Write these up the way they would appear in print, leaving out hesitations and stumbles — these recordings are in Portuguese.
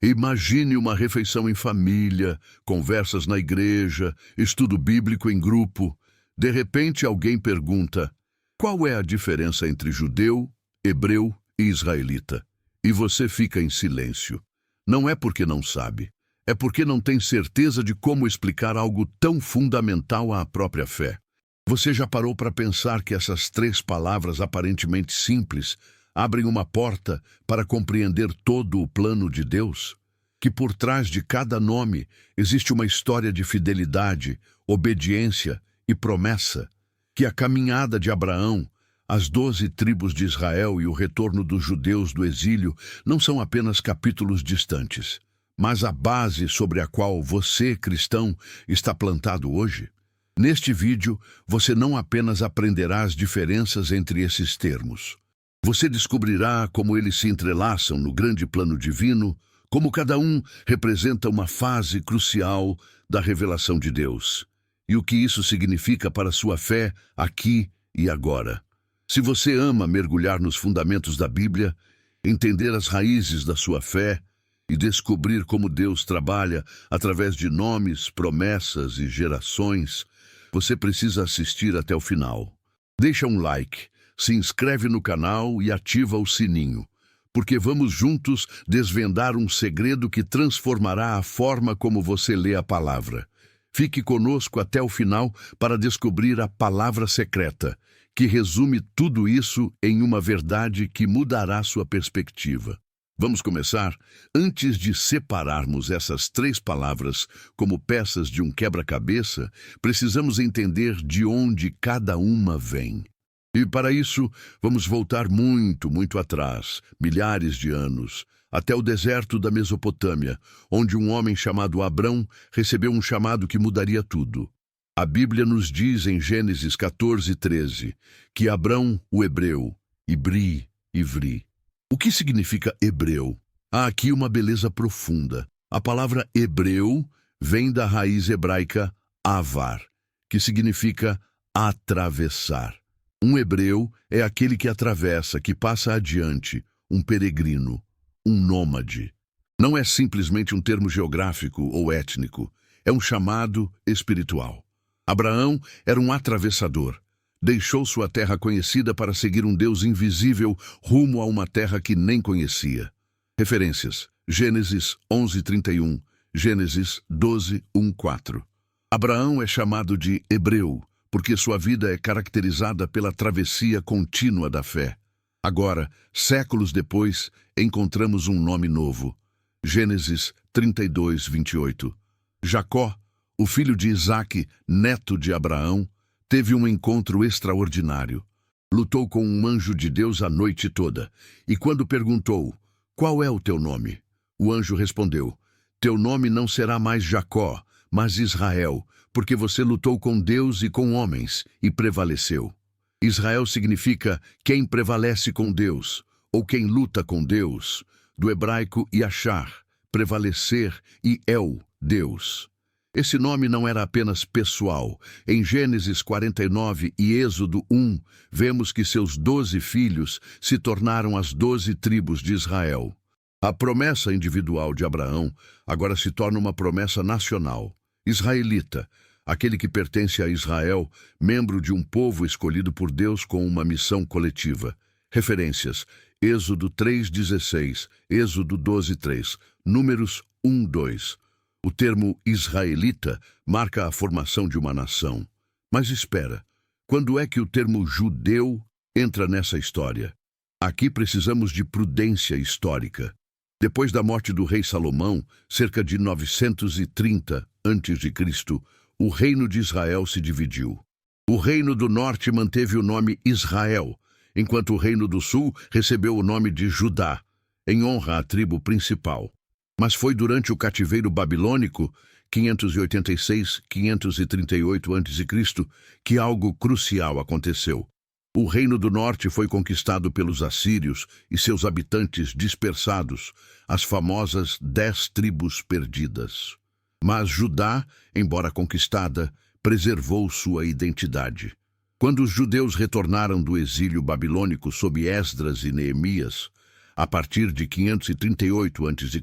Imagine uma refeição em família, conversas na igreja, estudo bíblico em grupo. De repente, alguém pergunta: qual é a diferença entre judeu, hebreu e israelita? E você fica em silêncio. Não é porque não sabe, é porque não tem certeza de como explicar algo tão fundamental à própria fé. Você já parou para pensar que essas três palavras aparentemente simples abrem uma porta para compreender todo o plano de Deus? Que por trás de cada nome existe uma história de fidelidade, obediência e promessa? Que a caminhada de Abraão, as 12 tribos de Israel e o retorno dos judeus do exílio não são apenas capítulos distantes, mas a base sobre a qual você, cristão, está plantado hoje? Neste vídeo, você não apenas aprenderá as diferenças entre esses termos. Você descobrirá como eles se entrelaçam no grande plano divino, como cada um representa uma fase crucial da revelação de Deus, e o que isso significa para sua fé aqui e agora. Se você ama mergulhar nos fundamentos da Bíblia, entender as raízes da sua fé e descobrir como Deus trabalha através de nomes, promessas e gerações, você precisa assistir até o final. Deixa um like, se inscreve no canal e ativa o sininho, porque vamos juntos desvendar um segredo que transformará a forma como você lê a palavra. Fique conosco até o final para descobrir a palavra secreta, que resume tudo isso em uma verdade que mudará sua perspectiva. Vamos começar? Antes de separarmos essas três palavras como peças de um quebra-cabeça, precisamos entender de onde cada uma vem. E para isso, vamos voltar muito atrás, milhares de anos, até o deserto da Mesopotâmia, onde um homem chamado Abrão recebeu um chamado que mudaria tudo. A Bíblia nos diz em Gênesis 14:13 que Abrão, o hebreu, ivri. O que significa hebreu? Há aqui uma beleza profunda. A palavra hebreu vem da raiz hebraica avar, que significa atravessar. Um hebreu é aquele que atravessa, que passa adiante, um peregrino, um nômade. Não é simplesmente um termo geográfico ou étnico, é um chamado espiritual. Abraão era um atravessador. Deixou sua terra conhecida para seguir um Deus invisível rumo a uma terra que nem conhecia. Referências: Gênesis 11:31, Gênesis 12:1-4. Abraão é chamado de hebreu, porque sua vida é caracterizada pela travessia contínua da fé. Agora, séculos depois, encontramos um nome novo. Gênesis 32:28. Jacó, o filho de Isaque, neto de Abraão, teve um encontro extraordinário. Lutou com um anjo de Deus a noite toda, e quando perguntou: qual é o teu nome? O anjo respondeu: teu nome não será mais Jacó, mas Israel, porque você lutou com Deus e com homens, e prevaleceu. Israel significa quem prevalece com Deus, ou quem luta com Deus, do hebraico yashar, prevalecer, e El, Deus. Esse nome não era apenas pessoal. Em Gênesis 49 e Êxodo 1, vemos que seus 12 filhos se tornaram as 12 tribos de Israel. A promessa individual de Abraão agora se torna uma promessa nacional. Israelita, aquele que pertence a Israel, membro de um povo escolhido por Deus com uma missão coletiva. Referências: Êxodo 3:16, Êxodo 12:3, Números 1:2. O termo israelita marca a formação de uma nação. Mas espera, quando é que o termo judeu entra nessa história? Aqui precisamos de prudência histórica. Depois da morte do rei Salomão, cerca de 930 a.C., o reino de Israel se dividiu. O reino do norte manteve o nome Israel, enquanto o reino do sul recebeu o nome de Judá, em honra à tribo principal. Mas foi durante o cativeiro babilônico, 586-538 a.C., que algo crucial aconteceu. O reino do norte foi conquistado pelos assírios e seus habitantes dispersados, as famosas 10 tribos perdidas. Mas Judá, embora conquistada, preservou sua identidade. Quando os judeus retornaram do exílio babilônico sob Esdras e Neemias, a partir de 538 a.C.,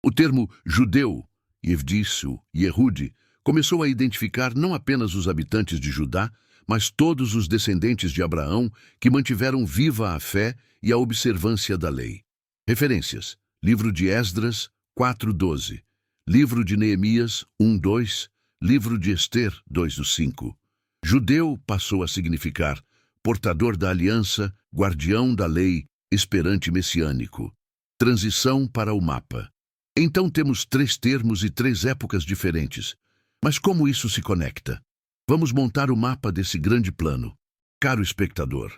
O termo judeu, Yevdisu, Yehudi, começou a identificar não apenas os habitantes de Judá, mas todos os descendentes de Abraão que mantiveram viva a fé e a observância da lei. Referências: Livro de Esdras, 4:12, Livro de Neemias, 1:2, Livro de Ester, 2:5. Judeu passou a significar portador da aliança, guardião da lei, esperante messiânico. Transição para o mapa. Então temos 3 termos e 3 épocas diferentes. Mas como isso se conecta? Vamos montar o mapa desse grande plano. Caro espectador,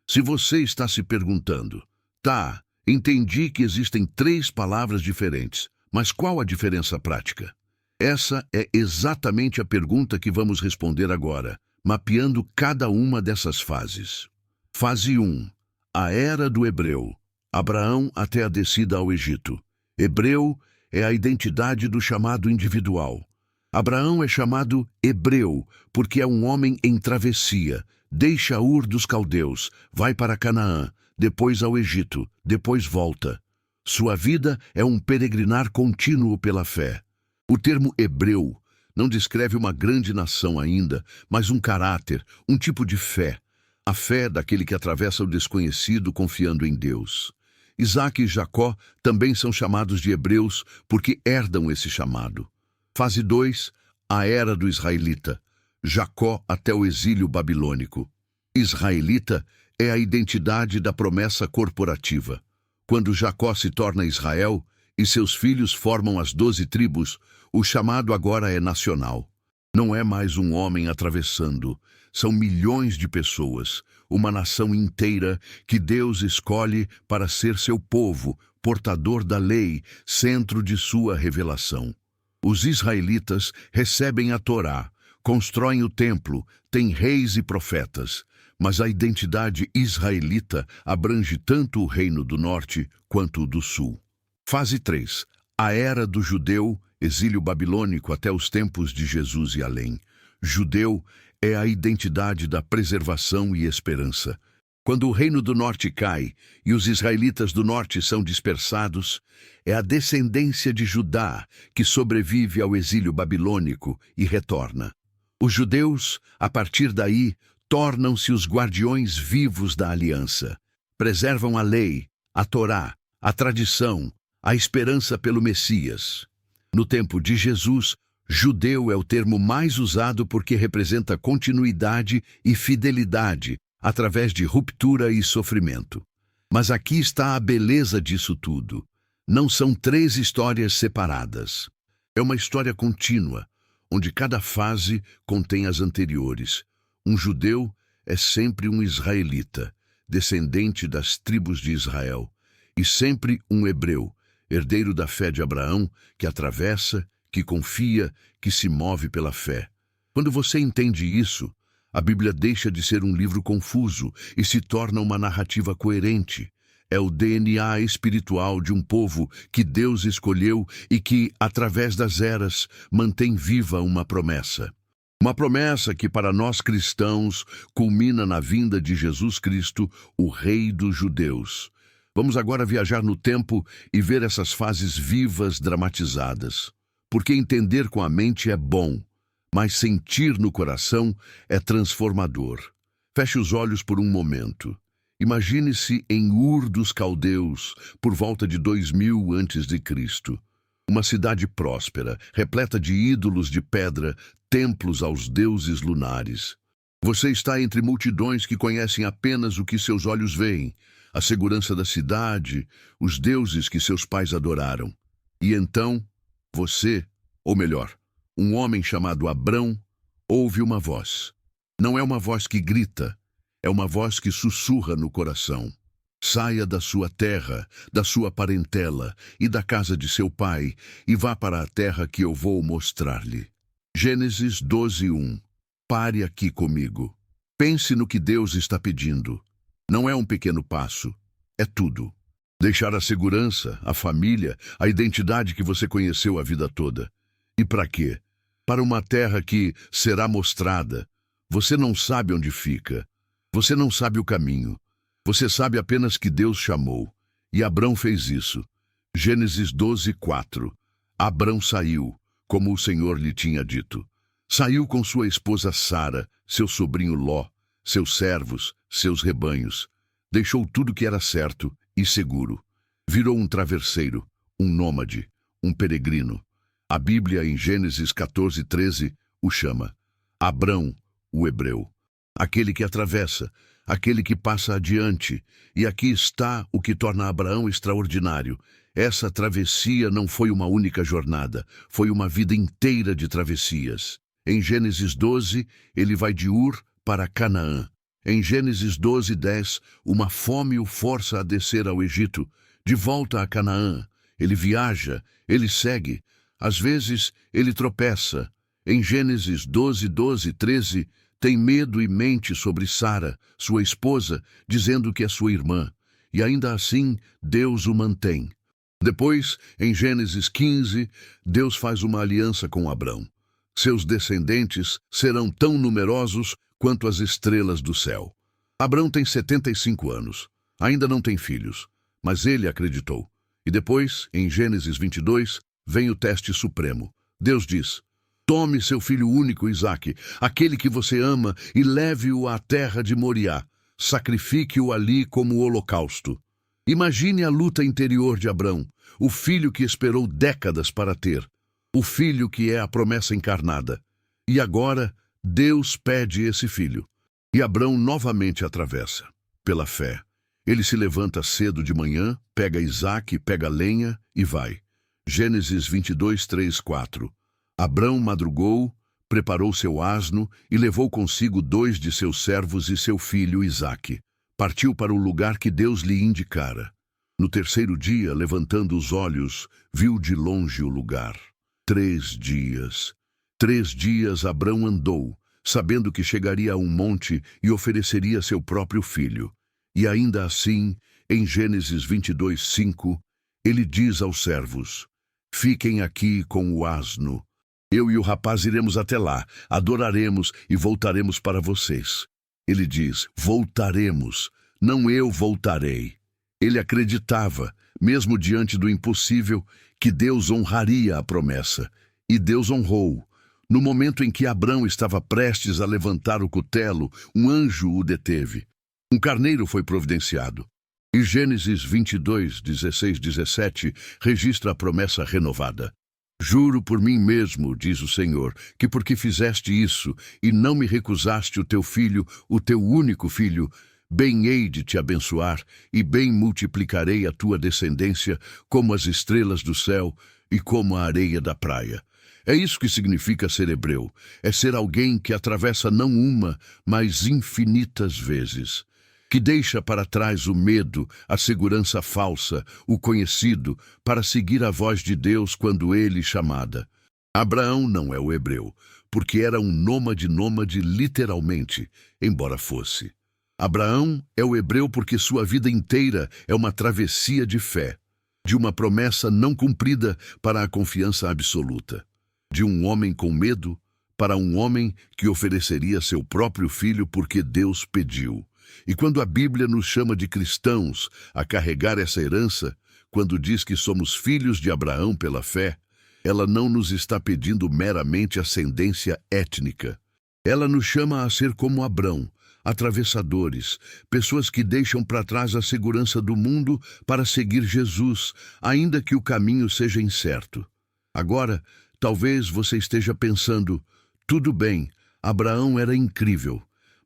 se você está se perguntando, tá, entendi que existem 3 palavras diferentes, mas qual a diferença prática? Essa é exatamente a pergunta que vamos responder agora, mapeando cada uma dessas fases. Fase 1. A Era do Hebreu. Abraão até a descida ao Egito. Hebreu é a identidade do chamado individual. Abraão é chamado hebreu porque é um homem em travessia. Deixa Ur dos Caldeus, vai para Canaã, depois ao Egito, depois volta. Sua vida é um peregrinar contínuo pela fé. O termo hebreu não descreve uma grande nação ainda, mas um caráter, um tipo de fé. A fé daquele que atravessa o desconhecido confiando em Deus. Isaac e Jacó também são chamados de hebreus porque herdam esse chamado. Fase 2, a Era do Israelita. Jacó até o exílio babilônico. Israelita é a identidade da promessa corporativa. Quando Jacó se torna Israel e seus filhos formam as 12 tribos, o chamado agora é nacional. Não é mais um homem atravessando, são milhões de pessoas, uma nação inteira que Deus escolhe para ser seu povo, portador da lei, centro de sua revelação. Os israelitas recebem a Torá, constroem o templo, têm reis e profetas, mas a identidade israelita abrange tanto o reino do norte quanto o do sul. Fase 3. A Era do Judeu, exílio babilônico até os tempos de Jesus e além. Judeu é a identidade da preservação e esperança. Quando o reino do norte cai e os israelitas do norte são dispersados, é a descendência de Judá que sobrevive ao exílio babilônico e retorna. Os judeus, a partir daí, tornam-se os guardiões vivos da aliança. Preservam a lei, a Torá, a tradição, a esperança pelo Messias. No tempo de Jesus, judeu é o termo mais usado porque representa continuidade e fidelidade através de ruptura e sofrimento. Mas aqui está a beleza disso tudo. Não são 3 histórias separadas. É uma história contínua, onde cada fase contém as anteriores. Um judeu é sempre um israelita, descendente das tribos de Israel, e sempre um hebreu, herdeiro da fé de Abraão, que atravessa, que confia, que se move pela fé. Quando você entende isso, a Bíblia deixa de ser um livro confuso e se torna uma narrativa coerente. É o DNA espiritual de um povo que Deus escolheu e que, através das eras, mantém viva uma promessa. Uma promessa que, para nós cristãos, culmina na vinda de Jesus Cristo, o Rei dos Judeus. Vamos agora viajar no tempo e ver essas fases vivas dramatizadas. Porque entender com a mente é bom, mas sentir no coração é transformador. Feche os olhos por um momento. Imagine-se em Ur dos Caldeus, por volta de 2000 a.C. Uma cidade próspera, repleta de ídolos de pedra, templos aos deuses lunares. Você está entre multidões que conhecem apenas o que seus olhos veem, a segurança da cidade, os deuses que seus pais adoraram. E então, você, ou melhor, um homem chamado Abrão, ouve uma voz. Não é uma voz que grita, é uma voz que sussurra no coração. Saia da sua terra, da sua parentela e da casa de seu pai, e vá para a terra que eu vou mostrar-lhe. Gênesis 12:1. Pare aqui comigo. Pense no que Deus está pedindo. Não é um pequeno passo, é tudo. Deixar a segurança, a família, a identidade que você conheceu a vida toda. E para quê? Para uma terra que será mostrada. Você não sabe onde fica. Você não sabe o caminho. Você sabe apenas que Deus chamou. E Abrão fez isso. Gênesis 12:4. Abrão saiu, como o Senhor lhe tinha dito. Saiu com sua esposa Sara, seu sobrinho Ló, seus servos, seus rebanhos. Deixou tudo que era certo e seguro. Virou um travesseiro, um nômade, um peregrino. A Bíblia, em Gênesis 14:13, o chama Abrão, o hebreu. Aquele que atravessa, aquele que passa adiante. E aqui está o que torna Abraão extraordinário. Essa travessia não foi uma única jornada, foi uma vida inteira de travessias. Em Gênesis 12, ele vai de Ur para Canaã. Em Gênesis 12:10, uma fome o força a descer ao Egito. De volta a Canaã, ele viaja, ele segue. Às vezes, ele tropeça. Em Gênesis 12:13, tem medo e mente sobre Sara, sua esposa, dizendo que é sua irmã. E ainda assim, Deus o mantém. Depois, em Gênesis 15, Deus faz uma aliança com Abrão. Seus descendentes serão tão numerosos quanto as estrelas do céu. Abrão tem 75 anos. Ainda não tem filhos, mas ele acreditou. E depois, em Gênesis 22, vem o teste supremo. Deus diz: tome seu filho único, Isaque, aquele que você ama, e leve-o à terra de Moriá. Sacrifique-o ali como holocausto. Imagine a luta interior de Abrão, o filho que esperou décadas para ter, o filho que é a promessa encarnada. E agora, Deus pede esse filho. E Abrão novamente atravessa, pela fé. Ele se levanta cedo de manhã, pega Isaque, pega lenha e vai. Gênesis 22:3-4. Abrão madrugou, preparou seu asno e levou consigo 2 de seus servos e seu filho Isaque. Partiu para o lugar que Deus lhe indicara. No terceiro dia, levantando os olhos, viu de longe o lugar. 3 dias. 3 dias Abrão andou, sabendo que chegaria a um monte e ofereceria seu próprio filho. E ainda assim, em Gênesis 22:5, ele diz aos servos: fiquem aqui com o asno. Eu e o rapaz iremos até lá, adoraremos e voltaremos para vocês. Ele diz: voltaremos, não eu voltarei. Ele acreditava, mesmo diante do impossível, que Deus honraria a promessa. E Deus honrou. No momento em que Abrão estava prestes a levantar o cutelo, um anjo o deteve. Um carneiro foi providenciado. E Gênesis 22:16-17 registra a promessa renovada. Juro por mim mesmo, diz o Senhor, que porque fizeste isso e não me recusaste o teu filho, o teu único filho, bem hei de te abençoar e bem multiplicarei a tua descendência como as estrelas do céu e como a areia da praia. É isso que significa ser hebreu, é ser alguém que atravessa não uma, mas infinitas vezes, que deixa para trás o medo, a segurança falsa, o conhecido, para seguir a voz de Deus quando ele chamada. Abraão não é o hebreu, porque era um nômade literalmente, embora fosse. Abraão é o hebreu porque sua vida inteira é uma travessia de fé, de uma promessa não cumprida para a confiança absoluta, de um homem com medo para um homem que ofereceria seu próprio filho porque Deus pediu. E quando a Bíblia nos chama de cristãos a carregar essa herança, quando diz que somos filhos de Abraão pela fé, ela não nos está pedindo meramente ascendência étnica. Ela nos chama a ser como Abrão, atravessadores, pessoas que deixam para trás a segurança do mundo para seguir Jesus, ainda que o caminho seja incerto. Agora, talvez você esteja pensando: tudo bem, Abraão era incrível.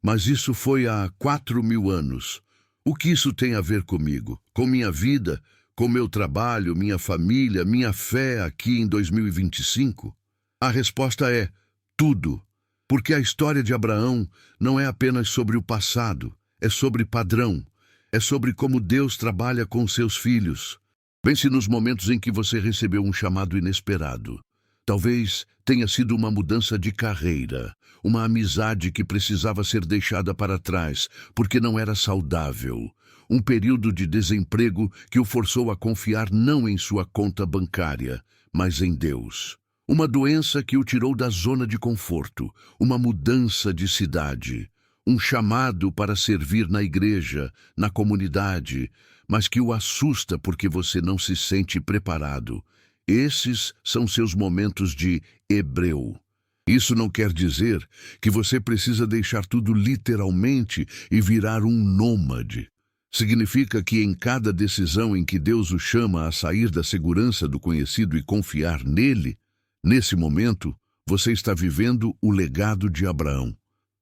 Mas isso foi há 4.000 anos. O que isso tem a ver comigo? Com minha vida? Com meu trabalho, minha família, minha fé aqui em 2025? A resposta é tudo. Porque a história de Abraão não é apenas sobre o passado, é sobre padrão, é sobre como Deus trabalha com seus filhos. Pense nos momentos em que você recebeu um chamado inesperado. Talvez tenha sido uma mudança de carreira, uma amizade que precisava ser deixada para trás porque não era saudável, um período de desemprego que o forçou a confiar não em sua conta bancária, mas em Deus. Uma doença que o tirou da zona de conforto, uma mudança de cidade, um chamado para servir na igreja, na comunidade, mas que o assusta porque você não se sente preparado. Esses são seus momentos de hebreu. Isso não quer dizer que você precisa deixar tudo literalmente e virar um nômade. Significa que em cada decisão em que Deus o chama a sair da segurança do conhecido e confiar nele, nesse momento, você está vivendo o legado de Abraão.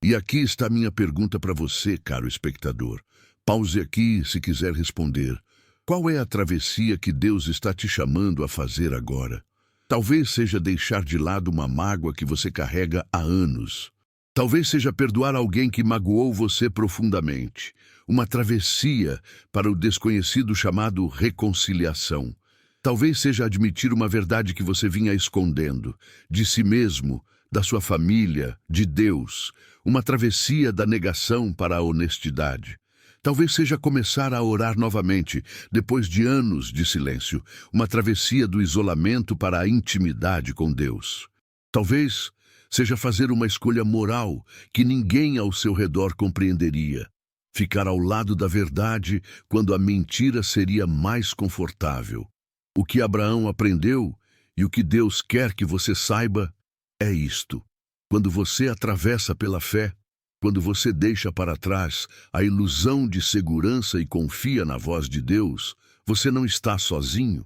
E aqui está a minha pergunta para você, caro espectador. Pause aqui se quiser responder. Qual é a travessia que Deus está te chamando a fazer agora? Talvez seja deixar de lado uma mágoa que você carrega há anos. Talvez seja perdoar alguém que magoou você profundamente. Uma travessia para o desconhecido chamado reconciliação. Talvez seja admitir uma verdade que você vinha escondendo, de si mesmo, da sua família, de Deus. Uma travessia da negação para a honestidade. Talvez seja começar a orar novamente, depois de anos de silêncio, uma travessia do isolamento para a intimidade com Deus. Talvez seja fazer uma escolha moral que ninguém ao seu redor compreenderia. Ficar ao lado da verdade quando a mentira seria mais confortável. O que Abraão aprendeu e o que Deus quer que você saiba é isto. Quando você atravessa pela fé, quando você deixa para trás a ilusão de segurança e confia na voz de Deus, você não está sozinho.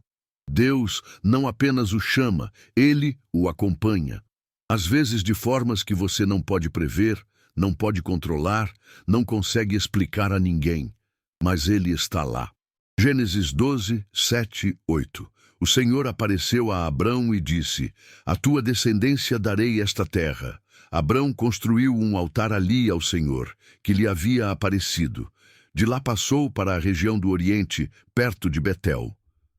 Deus não apenas o chama, Ele o acompanha. Às vezes de formas que você não pode prever, não pode controlar, não consegue explicar a ninguém, mas Ele está lá. Gênesis 12, 7, 8. O Senhor apareceu a Abrão e disse: "A tua descendência darei esta terra." Abrão construiu um altar ali ao Senhor, que lhe havia aparecido. De lá passou para a região do Oriente, perto de Betel.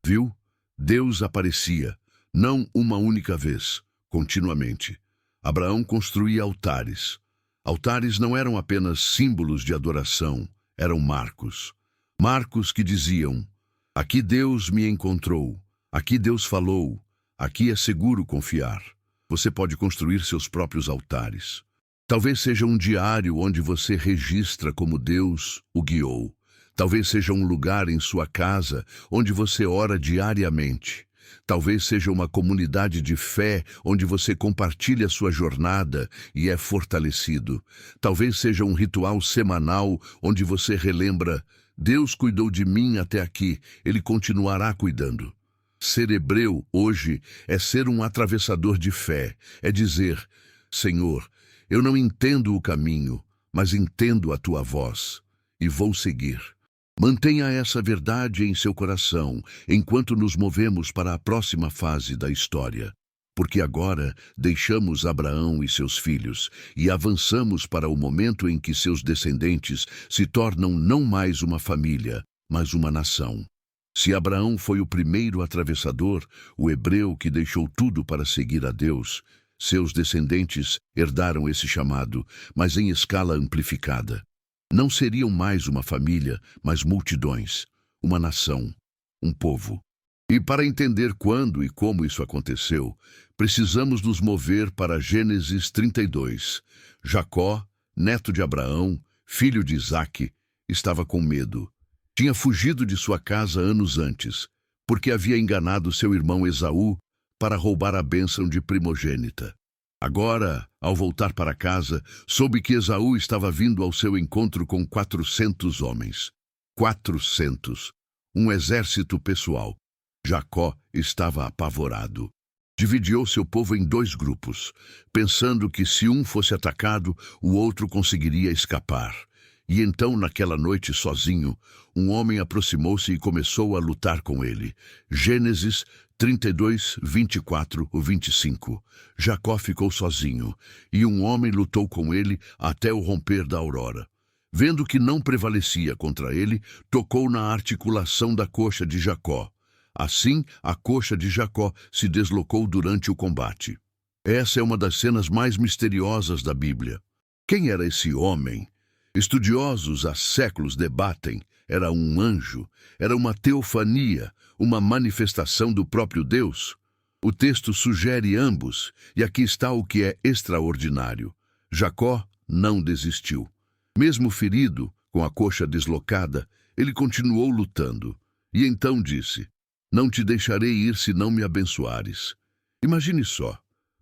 Viu? Deus aparecia, não uma única vez, continuamente. Abraão construía altares. Altares não eram apenas símbolos de adoração, eram marcos. Marcos que diziam: aqui Deus me encontrou, aqui Deus falou, aqui é seguro confiar. Você pode construir seus próprios altares. Talvez seja um diário onde você registra como Deus o guiou. Talvez seja um lugar em sua casa onde você ora diariamente. Talvez seja uma comunidade de fé onde você compartilha sua jornada e é fortalecido. Talvez seja um ritual semanal onde você relembra: Deus cuidou de mim até aqui, Ele continuará cuidando. Ser hebreu hoje é ser um atravessador de fé, é dizer: Senhor, eu não entendo o caminho, mas entendo a tua voz e vou seguir. Mantenha essa verdade em seu coração enquanto nos movemos para a próxima fase da história, porque agora deixamos Abraão e seus filhos e avançamos para o momento em que seus descendentes se tornam não mais uma família, mas uma nação. Se Abraão foi o primeiro atravessador, o hebreu que deixou tudo para seguir a Deus, seus descendentes herdaram esse chamado, mas em escala amplificada. Não seriam mais uma família, mas multidões, uma nação, um povo. E para entender quando e como isso aconteceu, precisamos nos mover para Gênesis 32. Jacó, neto de Abraão, filho de Isaque, estava com medo. Tinha fugido de sua casa anos antes, porque havia enganado seu irmão Esaú para roubar a bênção de primogênita. Agora, ao voltar para casa, soube que Esaú estava vindo ao seu encontro com 400 homens. 400. Um exército pessoal. Jacó estava apavorado. Dividiu seu povo em 2 grupos, pensando que se um fosse atacado, o outro conseguiria escapar. E então, naquela noite, sozinho, um homem aproximou-se e começou a lutar com ele. Gênesis 32, 24 ou 25. Jacó ficou sozinho, e um homem lutou com ele até o romper da aurora. Vendo que não prevalecia contra ele, tocou na articulação da coxa de Jacó. Assim, a coxa de Jacó se deslocou durante o combate. Essa é uma das cenas mais misteriosas da Bíblia. Quem era esse homem? Estudiosos há séculos debatem: era um anjo, era uma teofania, uma manifestação do próprio Deus? O texto sugere ambos, e aqui está o que é extraordinário. Jacó não desistiu. Mesmo ferido, com a coxa deslocada, ele continuou lutando. E então disse: Não te deixarei ir se não me abençoares. Imagine só,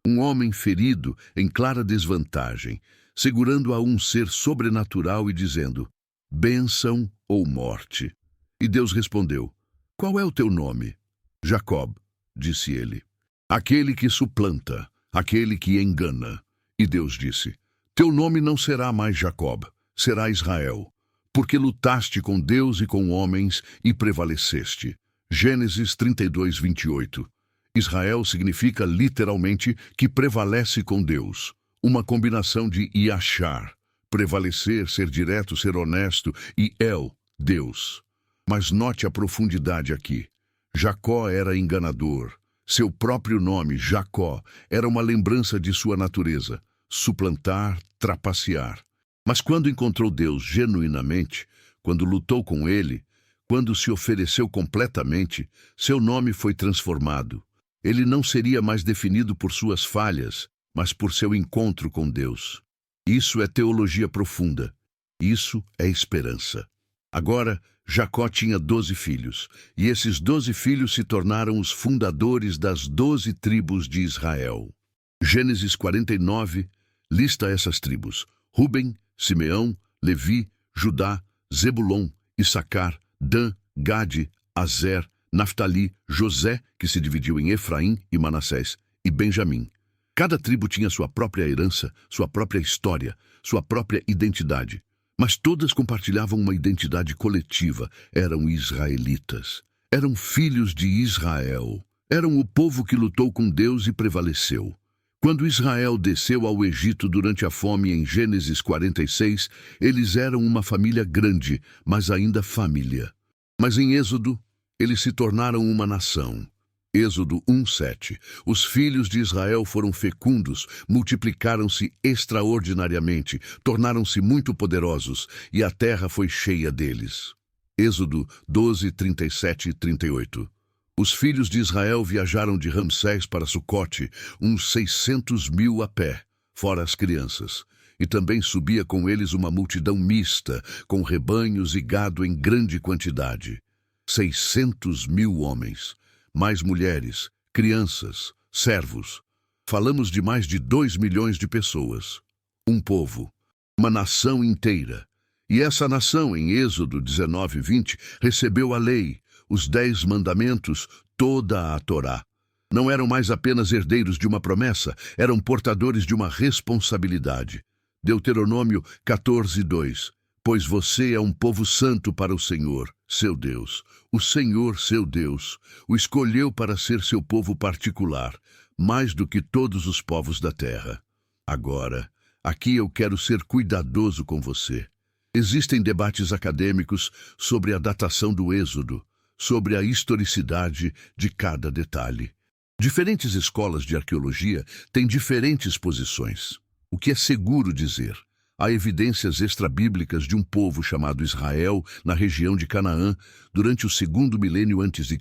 um homem ferido em clara desvantagem, segurando a um ser sobrenatural e dizendo, bênção ou morte. E Deus respondeu, qual é o teu nome? Jacob, disse ele. Aquele que suplanta, aquele que engana. E Deus disse, teu nome não será mais Jacob, será Israel, porque lutaste com Deus e com homens e prevaleceste. Gênesis 32, 28. Israel significa literalmente que prevalece com Deus. Uma combinação de Yashar, prevalecer, ser direto, ser honesto, e El, Deus. Mas note a profundidade aqui. Jacó era enganador. Seu próprio nome, Jacó, era uma lembrança de sua natureza, suplantar, trapacear. Mas quando encontrou Deus genuinamente, quando lutou com ele, quando se ofereceu completamente, seu nome foi transformado. Ele não seria mais definido por suas falhas, mas por seu encontro com Deus. Isso é teologia profunda. Isso é esperança. Agora, Jacó tinha 12 filhos, e esses 12 filhos se tornaram os fundadores das 12 tribos de Israel. Gênesis 49 lista essas tribos: Ruben, Simeão, Levi, Judá, Zebulon, Issacar, Dan, Gade, Azer, Naftali, José, que se dividiu em Efraim e Manassés, e Benjamim. Cada tribo tinha sua própria herança, sua própria história, sua própria identidade. Mas todas compartilhavam uma identidade coletiva. Eram israelitas. Eram filhos de Israel. Eram o povo que lutou com Deus e prevaleceu. Quando Israel desceu ao Egito durante a fome em Gênesis 46, eles eram uma família grande, mas ainda família. Mas em Êxodo, eles se tornaram uma nação. Êxodo 1:7. Os filhos de Israel foram fecundos, multiplicaram-se extraordinariamente, tornaram-se muito poderosos, e a terra foi cheia deles. Êxodo 12:37 e 38. Os filhos de Israel viajaram de Ramsés para Sucote, uns 600.000 a pé, fora as crianças. E também subia com eles uma multidão mista, com rebanhos e gado em grande quantidade. 600.000 homens. Mais mulheres, crianças, servos. Falamos de mais de 2 milhões de pessoas. Um povo, uma nação inteira. E essa nação, em Êxodo 19:20, recebeu a lei, os 10 mandamentos, toda a Torá. Não eram mais apenas herdeiros de uma promessa, eram portadores de uma responsabilidade. Deuteronômio 14:2. Pois você é um povo santo para o Senhor, seu Deus. O Senhor, seu Deus, o escolheu para ser seu povo particular, mais do que todos os povos da terra. Agora, aqui eu quero ser cuidadoso com você. Existem debates acadêmicos sobre a datação do Êxodo, sobre a historicidade de cada detalhe. Diferentes escolas de arqueologia têm diferentes posições. O que é seguro dizer? Há evidências extrabíblicas de um povo chamado Israel na região de Canaã durante o 2º milênio a.C.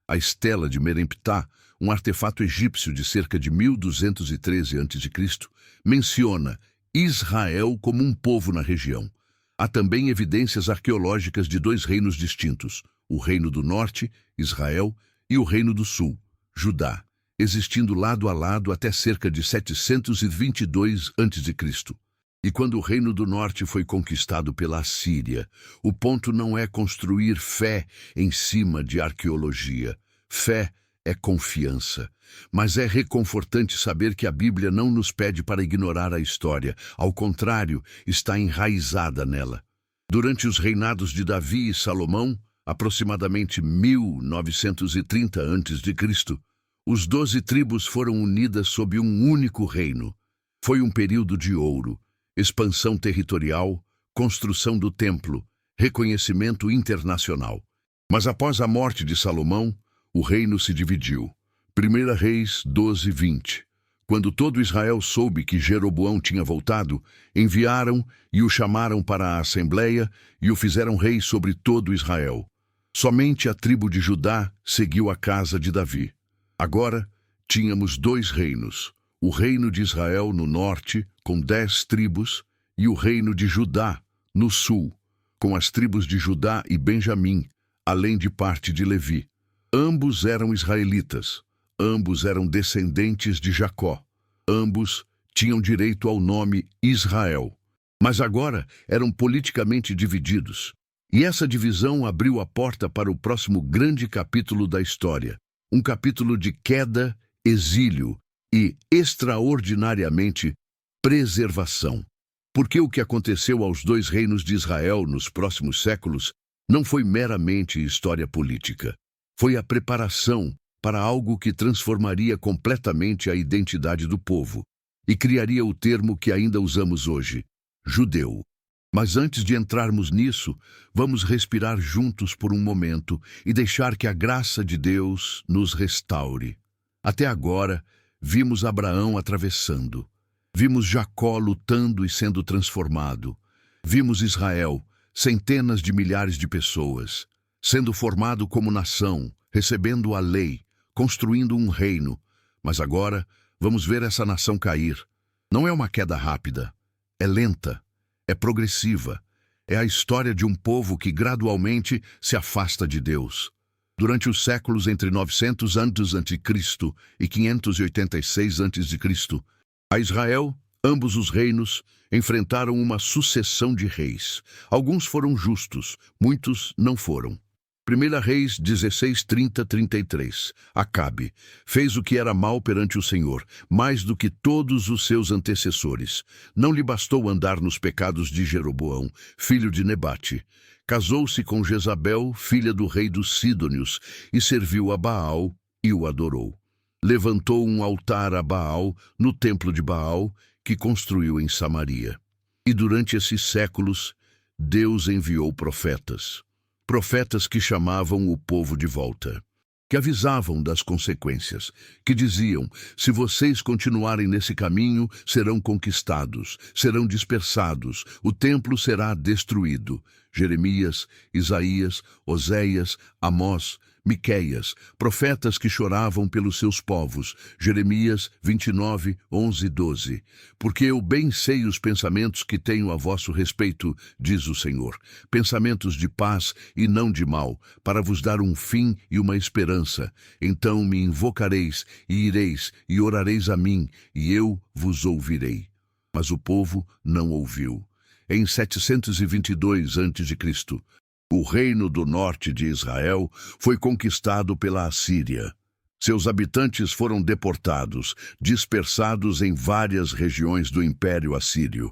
A estela de Meremptah, um artefato egípcio de cerca de 1213 a.C., menciona Israel como um povo na região. Há também evidências arqueológicas de 2 reinos distintos, o Reino do Norte, Israel, e o Reino do Sul, Judá, existindo lado a lado até cerca de 722 a.C. E quando o Reino do Norte foi conquistado pela Assíria, o ponto não é construir fé em cima de arqueologia. Fé é confiança. Mas é reconfortante saber que a Bíblia não nos pede para ignorar a história. Ao contrário, está enraizada nela. Durante os reinados de Davi e Salomão, aproximadamente 1930 a.C., os 12 tribos foram unidas sob um único reino. Foi um período de ouro. Expansão territorial, construção do templo, reconhecimento internacional. Mas após a morte de Salomão, o reino se dividiu. 1 Reis 12:20. Quando todo Israel soube que Jeroboão tinha voltado, enviaram e o chamaram para a assembleia e o fizeram rei sobre todo Israel. Somente a tribo de Judá seguiu a casa de Davi. Agora, tínhamos 2 reinos. O reino de Israel no norte, com 10 tribos, e o reino de Judá, no sul, com as tribos de Judá e Benjamim, além de parte de Levi. Ambos eram israelitas, ambos eram descendentes de Jacó, ambos tinham direito ao nome Israel. Mas agora eram politicamente divididos. E essa divisão abriu a porta para o próximo grande capítulo da história. Um capítulo de queda, exílio e, extraordinariamente, preservação. Porque o que aconteceu aos dois reinos de Israel nos próximos séculos não foi meramente história política. Foi a preparação para algo que transformaria completamente a identidade do povo e criaria o termo que ainda usamos hoje, judeu. Mas antes de entrarmos nisso, vamos respirar juntos por um momento e deixar que a graça de Deus nos restaure. Até agora, vimos Abraão atravessando. Vimos Jacó lutando e sendo transformado. Vimos Israel, centenas de milhares de pessoas, sendo formado como nação, recebendo a lei, construindo um reino. Mas agora, vamos ver essa nação cair. Não é uma queda rápida, é lenta. É progressiva. É a história de um povo que gradualmente se afasta de Deus. Durante os séculos entre 900 a.C. e 586 a.C., a Israel, ambos os reinos, enfrentaram uma sucessão de reis. Alguns foram justos, muitos não foram. 1 Reis 16, 30-33. Acabe fez o que era mal perante o Senhor, mais do que todos os seus antecessores. Não lhe bastou andar nos pecados de Jeroboão, filho de Nebate. Casou-se com Jezabel, filha do rei dos Sidônios, e serviu a Baal e o adorou. Levantou um altar a Baal no templo de Baal, que construiu em Samaria. E durante esses séculos, Deus enviou profetas. Profetas que chamavam o povo de volta, que avisavam das consequências, que diziam: se vocês continuarem nesse caminho, serão conquistados, serão dispersados, o templo será destruído. Jeremias, Isaías, Oséias, Amós, Miqueias, profetas que choravam pelos seus povos. Jeremias 29, 11 e 12. Porque eu bem sei os pensamentos que tenho a vosso respeito, diz o Senhor, pensamentos de paz e não de mal, para vos dar um fim e uma esperança. Então me invocareis e ireis e orareis a mim, e eu vos ouvirei. Mas o povo não ouviu. Em 722 a.C., o reino do norte de Israel foi conquistado pela Assíria. Seus habitantes foram deportados, dispersados em várias regiões do Império Assírio.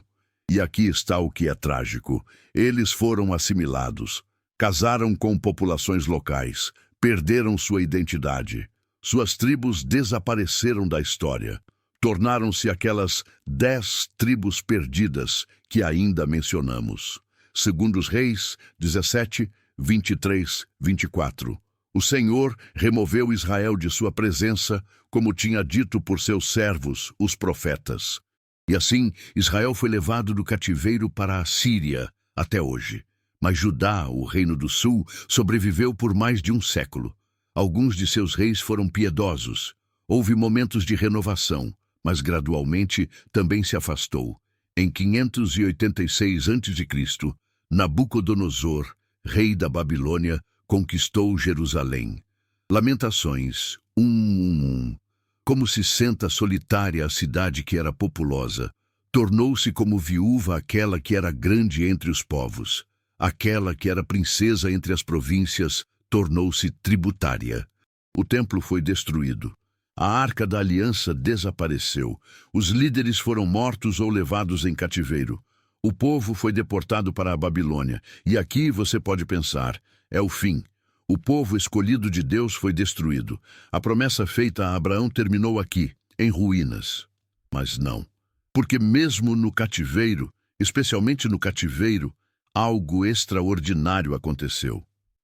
E aqui está o que é trágico. Eles foram assimilados, casaram com populações locais, perderam sua identidade. Suas tribos desapareceram da história. Tornaram-se aquelas 10 tribos perdidas que ainda mencionamos. Segundo os Reis 17, 23, 24. O Senhor removeu Israel de sua presença, como tinha dito por seus servos, os profetas. E assim, Israel foi levado do cativeiro para a Síria até hoje. Mas Judá, o reino do sul, sobreviveu por mais de um século. Alguns de seus reis foram piedosos. Houve momentos de renovação, mas gradualmente também se afastou. Em 586 a.C., Nabucodonosor, rei da Babilônia, conquistou Jerusalém. Lamentações 1:1. Como se senta solitária a cidade que era populosa. Tornou-se como viúva aquela que era grande entre os povos. Aquela que era princesa entre as províncias tornou-se tributária. O templo foi destruído. A Arca da Aliança desapareceu. Os líderes foram mortos ou levados em cativeiro. O povo foi deportado para a Babilônia. E aqui você pode pensar, é o fim. O povo escolhido de Deus foi destruído. A promessa feita a Abraão terminou aqui, em ruínas. Mas não. Porque mesmo no cativeiro, especialmente no cativeiro, algo extraordinário aconteceu.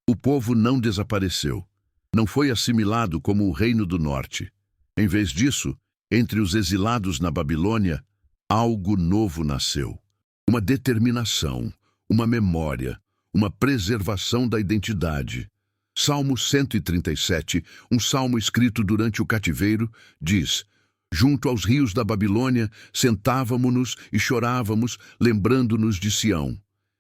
O povo não desapareceu. Não foi assimilado como o Reino do Norte. Em vez disso, entre os exilados na Babilônia, algo novo nasceu. Uma determinação, uma memória, uma preservação da identidade. Salmo 137, um salmo escrito durante o cativeiro, diz: junto aos rios da Babilônia, sentávamo-nos e chorávamos, lembrando-nos de Sião.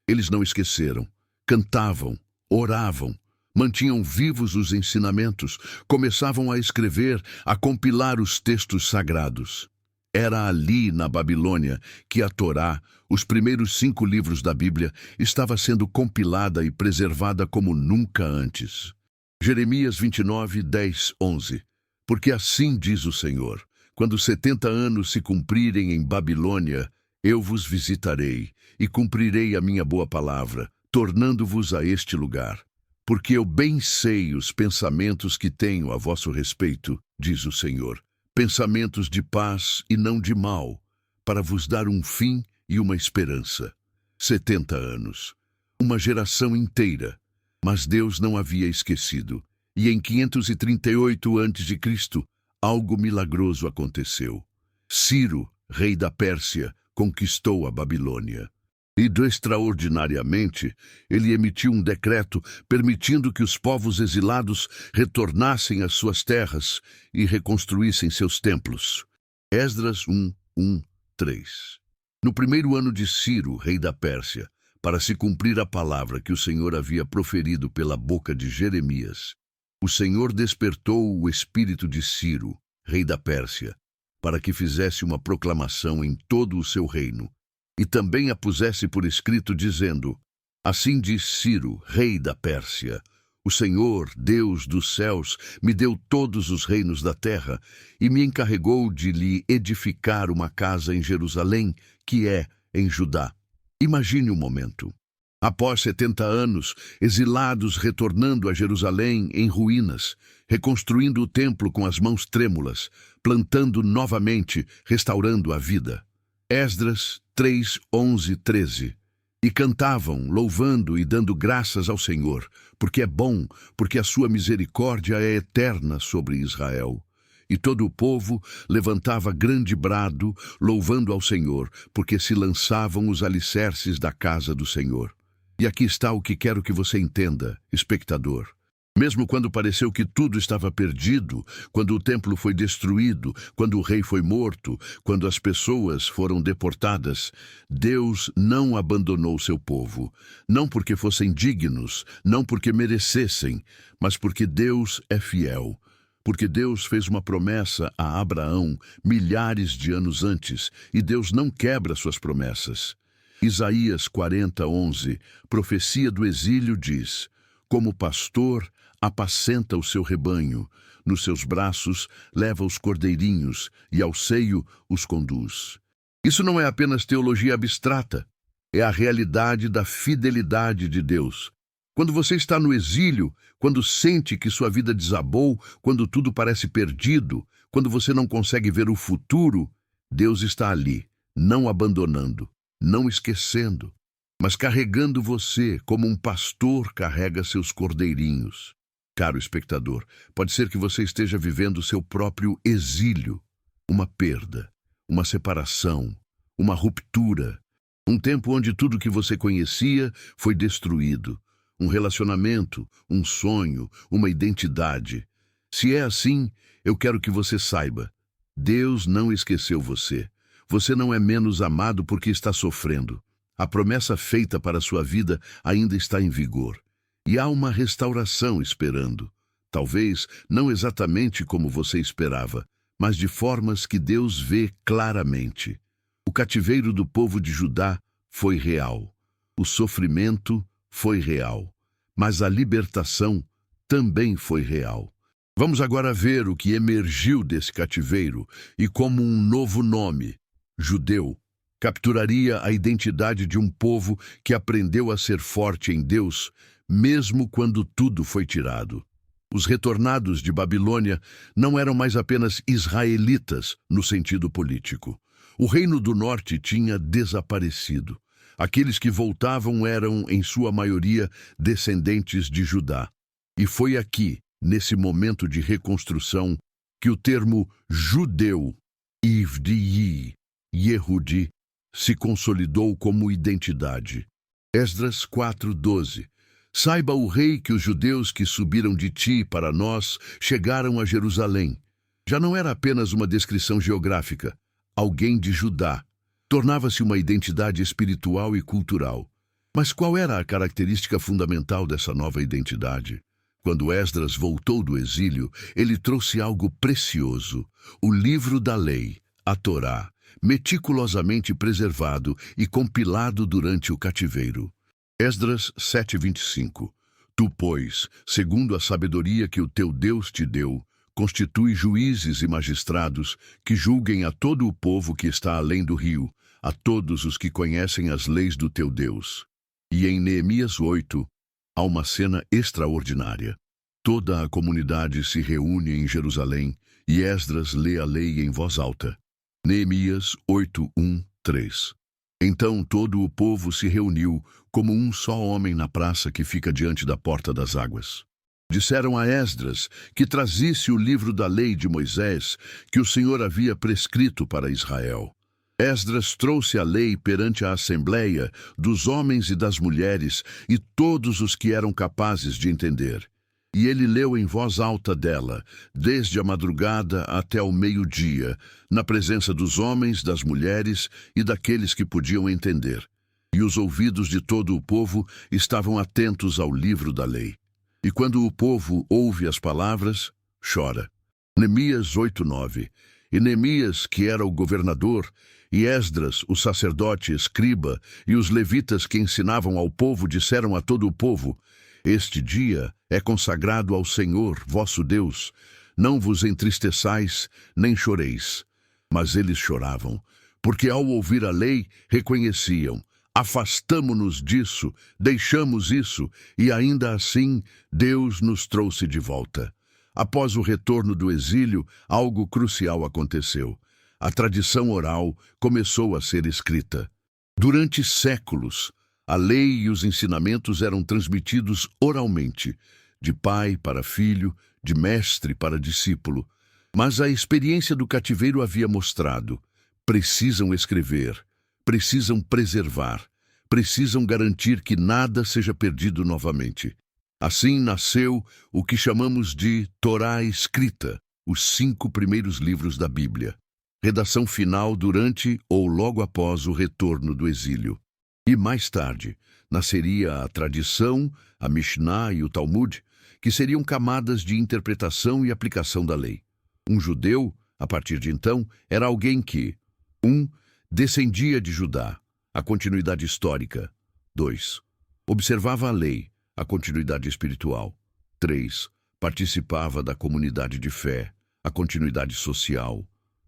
Eles não esqueceram, cantavam, oravam, Mantinham vivos os ensinamentos, começavam a escrever, a compilar os textos sagrados. Era ali, na Babilônia, que a Torá, os primeiros 5 livros da Bíblia, estava sendo compilada e preservada como nunca antes. Jeremias 29, 10, 11. Porque assim diz o Senhor, quando 70 anos se cumprirem em Babilônia, eu vos visitarei e cumprirei a minha boa palavra, tornando-vos a este lugar. Porque eu bem sei os pensamentos que tenho a vosso respeito, diz o Senhor, pensamentos de paz e não de mal, para vos dar um fim e uma esperança. 70 anos, uma geração inteira, mas Deus não havia esquecido. E em 538 a.C., algo milagroso aconteceu. Ciro, rei da Pérsia, conquistou a Babilônia. E, extraordinariamente, ele emitiu um decreto permitindo que os povos exilados retornassem às suas terras e reconstruíssem seus templos. Esdras 1, 1, 3. No primeiro ano de Ciro, rei da Pérsia, para se cumprir a palavra que o Senhor havia proferido pela boca de Jeremias, o Senhor despertou o espírito de Ciro, rei da Pérsia, para que fizesse uma proclamação em todo o seu reino, e também a pusesse por escrito, dizendo: Assim diz Ciro, rei da Pérsia, o Senhor, Deus dos céus, me deu todos os reinos da terra e me encarregou de lhe edificar uma casa em Jerusalém, que é em Judá. Imagine um momento. Após 70 anos, exilados retornando a Jerusalém em ruínas, reconstruindo o templo com as mãos trêmulas, plantando novamente, restaurando a vida. Esdras 3, 11, 13. E cantavam, louvando e dando graças ao Senhor, porque é bom, porque a sua misericórdia é eterna sobre Israel. E todo o povo levantava grande brado, louvando ao Senhor, porque se lançavam os alicerces da casa do Senhor. E aqui está o que quero que você entenda, espectador. Mesmo quando pareceu que tudo estava perdido, quando o templo foi destruído, quando o rei foi morto, quando as pessoas foram deportadas, Deus não abandonou seu povo. Não porque fossem dignos, não porque merecessem, mas porque Deus é fiel. Porque Deus fez uma promessa a Abraão milhares de anos antes, e Deus não quebra suas promessas. Isaías 40, 11, profecia do exílio diz: Como pastor, apacenta o seu rebanho, nos seus braços leva os cordeirinhos e ao seio os conduz. Isso não é apenas teologia abstrata, é a realidade da fidelidade de Deus. Quando você está no exílio, quando sente que sua vida desabou, quando tudo parece perdido, quando você não consegue ver o futuro, Deus está ali, não abandonando, não esquecendo, mas carregando você como um pastor carrega seus cordeirinhos. Caro espectador, pode ser que você esteja vivendo seu próprio exílio, uma perda, uma separação, uma ruptura, um tempo onde tudo que você conhecia foi destruído, um relacionamento, um sonho, uma identidade. Se é assim, eu quero que você saiba, Deus não esqueceu você. Você não é menos amado porque está sofrendo. A promessa feita para a sua vida ainda está em vigor. E há uma restauração esperando. Talvez não exatamente como você esperava, mas de formas que Deus vê claramente. O cativeiro do povo de Judá foi real. O sofrimento foi real. Mas a libertação também foi real. Vamos agora ver o que emergiu desse cativeiro e como um novo nome, judeu, capturaria a identidade de um povo que aprendeu a ser forte em Deus, mesmo quando tudo foi tirado. Os retornados de Babilônia não eram mais apenas israelitas no sentido político. O reino do norte tinha desaparecido. Aqueles que voltavam eram, em sua maioria, descendentes de Judá. E foi aqui, nesse momento de reconstrução, que o termo judeu, Ivdi, Yehudi, se consolidou como identidade. Esdras 4:12. Saiba o rei que os judeus que subiram de ti para nós chegaram a Jerusalém. Já não era apenas uma descrição geográfica. Alguém de Judá. Tornava-se uma identidade espiritual e cultural. Mas qual era a característica fundamental dessa nova identidade? Quando Esdras voltou do exílio, ele trouxe algo precioso, o livro da lei, a Torá, meticulosamente preservado e compilado durante o cativeiro. Esdras 7:25. Tu, pois, segundo a sabedoria que o teu Deus te deu, constitui juízes e magistrados que julguem a todo o povo que está além do rio, a todos os que conhecem as leis do teu Deus. E em Neemias 8, há uma cena extraordinária. Toda a comunidade se reúne em Jerusalém e Esdras lê a lei em voz alta. Neemias 8:1-3. Então todo o povo se reuniu como um só homem na praça que fica diante da porta das águas. Disseram a Esdras que trazisse o livro da lei de Moisés que o Senhor havia prescrito para Israel. Esdras trouxe a lei perante a assembleia dos homens e das mulheres e todos os que eram capazes de entender. E ele leu em voz alta dela, desde a madrugada até o meio-dia, na presença dos homens, das mulheres e daqueles que podiam entender. E os ouvidos de todo o povo estavam atentos ao livro da lei. E quando o povo ouve as palavras, chora. Neemias 8:9. E Neemias, que era o governador, e Esdras, o sacerdote, escriba, e os levitas que ensinavam ao povo disseram a todo o povo: Este dia é consagrado ao Senhor, vosso Deus. Não vos entristeçais, nem choreis. Mas eles choravam, porque ao ouvir a lei, reconheciam: afastamo-nos disso, deixamos isso, e ainda assim Deus nos trouxe de volta. Após o retorno do exílio, algo crucial aconteceu. A tradição oral começou a ser escrita. Durante séculos, a lei e os ensinamentos eram transmitidos oralmente, de pai para filho, de mestre para discípulo. Mas a experiência do cativeiro havia mostrado: precisam escrever, precisam preservar, precisam garantir que nada seja perdido novamente. Assim nasceu o que chamamos de Torá escrita, os 5 primeiros livros da Bíblia. Redação final durante ou logo após o retorno do exílio. E mais tarde, nasceria a tradição, a Mishnah e o Talmud, que seriam camadas de interpretação e aplicação da lei. Um judeu, a partir de então, era alguém que 1. Descendia de Judá, a continuidade histórica. 2. Observava a lei, a continuidade espiritual. 3. Participava da comunidade de fé, a continuidade social.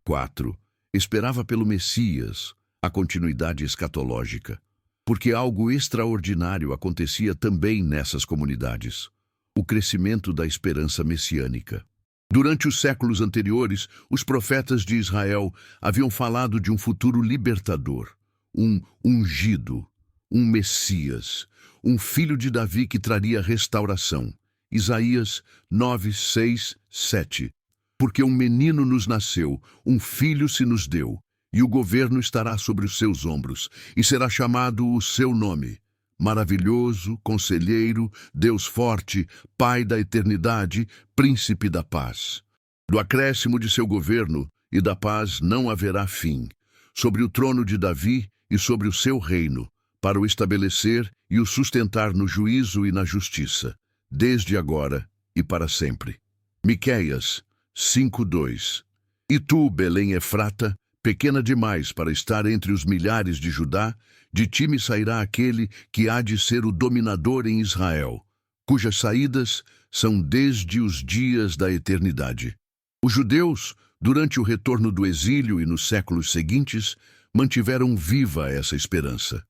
4. Esperava pelo Messias, a continuidade escatológica. Porque algo extraordinário acontecia também nessas comunidades: o crescimento da esperança messiânica. Durante os séculos anteriores, os profetas de Israel haviam falado de um futuro libertador, um ungido, um Messias, um filho de Davi que traria restauração. Isaías 9, 6, 7. Porque um menino nos nasceu, um filho se nos deu, e o governo estará sobre os seus ombros, e será chamado o seu nome: Maravilhoso, Conselheiro, Deus Forte, Pai da Eternidade, Príncipe da Paz. Do acréscimo de seu governo e da paz não haverá fim, sobre o trono de Davi e sobre o seu reino, para o estabelecer e o sustentar no juízo e na justiça, desde agora e para sempre. Miqueias 5:2. E tu, Belém Efrata, pequena demais para estar entre os milhares de Judá, de ti me sairá aquele que há de ser o dominador em Israel, cujas saídas são desde os dias da eternidade. Os judeus, durante o retorno do exílio e nos séculos seguintes, mantiveram viva essa esperança.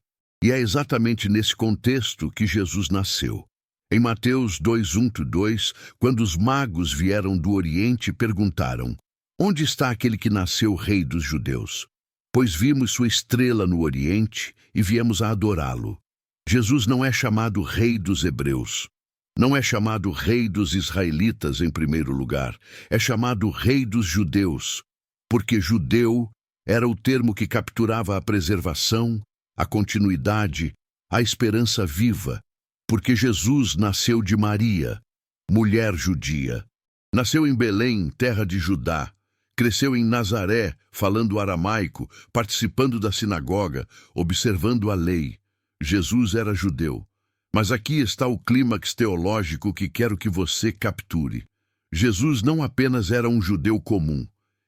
E é exatamente nesse contexto que Jesus nasceu. Em Mateus 2:1-2, quando os magos vieram do Oriente, perguntaram: Onde está aquele que nasceu rei dos judeus? Pois vimos sua estrela no Oriente e viemos a adorá-lo. Jesus não é chamado rei dos hebreus. Não é chamado rei dos israelitas em primeiro lugar. É chamado rei dos judeus, porque judeu era o termo que capturava a preservação, a continuidade, a esperança viva, porque Jesus nasceu de Maria, mulher judia. Nasceu em Belém, terra de Judá. Cresceu em Nazaré, falando aramaico, participando da sinagoga, observando a lei. Jesus era judeu, Mas aqui está o clímax teológico que quero que você capture. Jesus não apenas era um judeu comum.